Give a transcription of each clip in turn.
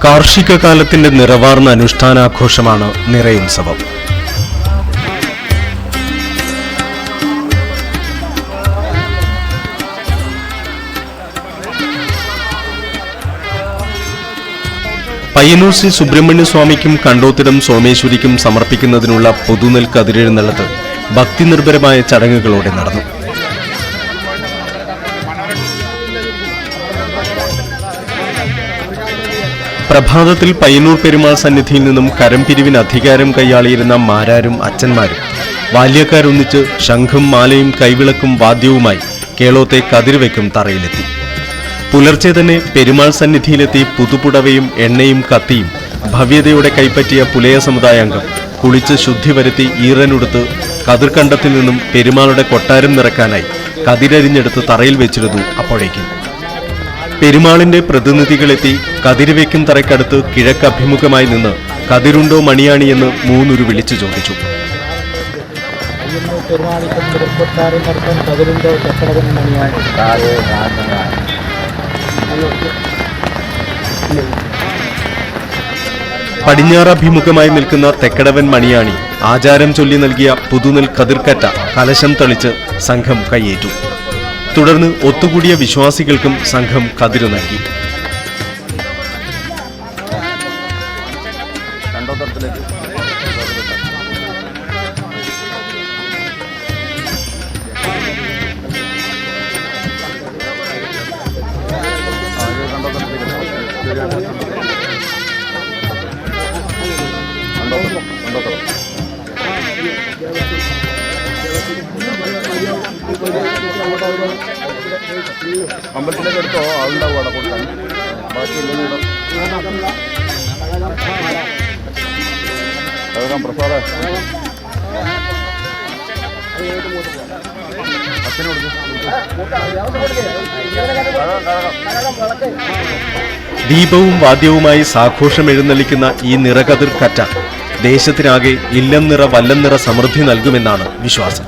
കാർഷിക കാലത്തിന്റെ നിറവാർന്ന അനുഷ്ഠാനാഘോഷമാണ് നിറയുത്സവം. പയ്യന്നൂർ ശ്രീ സുബ്രഹ്മണ്യ സ്വാമിക്കും കണ്ടോത്തിടം സോമേശ്വരിക്കും സമർപ്പിക്കുന്നതിനുള്ള പുതുനെൽ കതിരെഴുന്നള്ളത്ത് ഭക്തിനിർഭരമായ ചടങ്ങുകളോടെ നടന്നു. പ്രഭാതത്തിൽ പയ്യന്നൂർ പെരുമാൾ സന്നിധിയിൽ നിന്നും കരംപിരിവിന് അധികാരം കൈയാളിയിരുന്ന മാരാരും അച്ഛന്മാരും ബാല്യക്കാരൊന്നിച്ച് ശംഖും മാലയും കൈവിളക്കും വാദ്യവുമായി കേളോത്തെ കതിർവയ്ക്കും തറയിലെത്തി. പുലർച്ചെ തന്നെ പെരുമാൾ സന്നിധിയിലെത്തി പുതുപുടവയും എണ്ണയും കത്തിയും ഭവ്യതയോടെ കൈപ്പറ്റിയ പുലയ സമുദായാംഗം കുളിച്ച് ശുദ്ധി വരുത്തി ഈറനുടുത്ത് കതിർക്കണ്ടത്തിൽ നിന്നും പെരുമാളുടെ കൊട്ടാരം നിറക്കാനായി കതിരരിഞ്ഞെടുത്ത് തറയിൽ വെച്ചിരുന്നു. അപ്പോഴേക്കും പെരുമാളിന്റെ പ്രതിനിധികളെത്തി കതിരുവയ്ക്കും തറയ്ക്കടുത്ത് കിഴക്കഭിമുഖമായി നിന്ന് കതിരുണ്ടോ മണിയാണിയെന്ന് മൂന്നുരു വിളിച്ചു ചോദിച്ചു. പടിഞ്ഞാറഭിമുഖമായി നിൽക്കുന്ന തെക്കടവൻ മണിയാണി ആചാരം ചൊല്ലി നൽകിയ പുതുനെൽ കതിർക്കറ്റ കലശം തളിച്ച് സംഘം കൈയേറ്റു. തുടർന്ന് ഒത്തുകൂടിയ വിശ്വാസികൾക്കും സംഘം കതിരു നൽകി. അമ്പലത്തിലേക്ക് എടുത്തോ, ആളുണ്ടാവും അവിടെ കൊടുക്കാൻ. ബാക്കി പ്രസാദ ദീപവും വാദ്യവുമായി സാഘോഷം എഴുന്നള്ളിക്കുന്ന ഈ നിറകതിർ കറ്റ ദേശത്തിനാകെ ഇല്ലം നിറ വല്ലം നിറ സമൃദ്ധി നൽകുമെന്നാണ് വിശ്വാസം.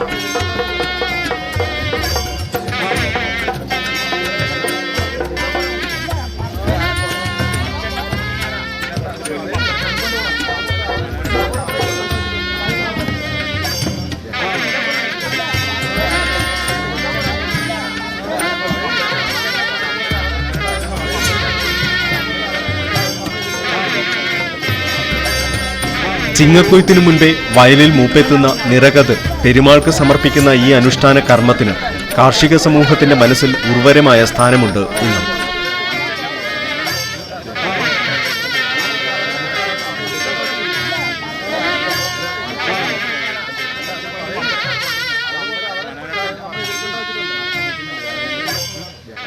ചിങ്ങക്കൊയ്ത്തിനു മുൻപേ വയലിൽ മൂപ്പെത്തുന്ന നിറകതിർ പെരുമാൾക്ക് സമർപ്പിക്കുന്ന ഈ അനുഷ്ഠാന കർമ്മത്തിന് കാർഷിക സമൂഹത്തിന്റെ മനസ്സിൽ ഉർവരമായ സ്ഥാനമുണ്ട് ഇന്നും.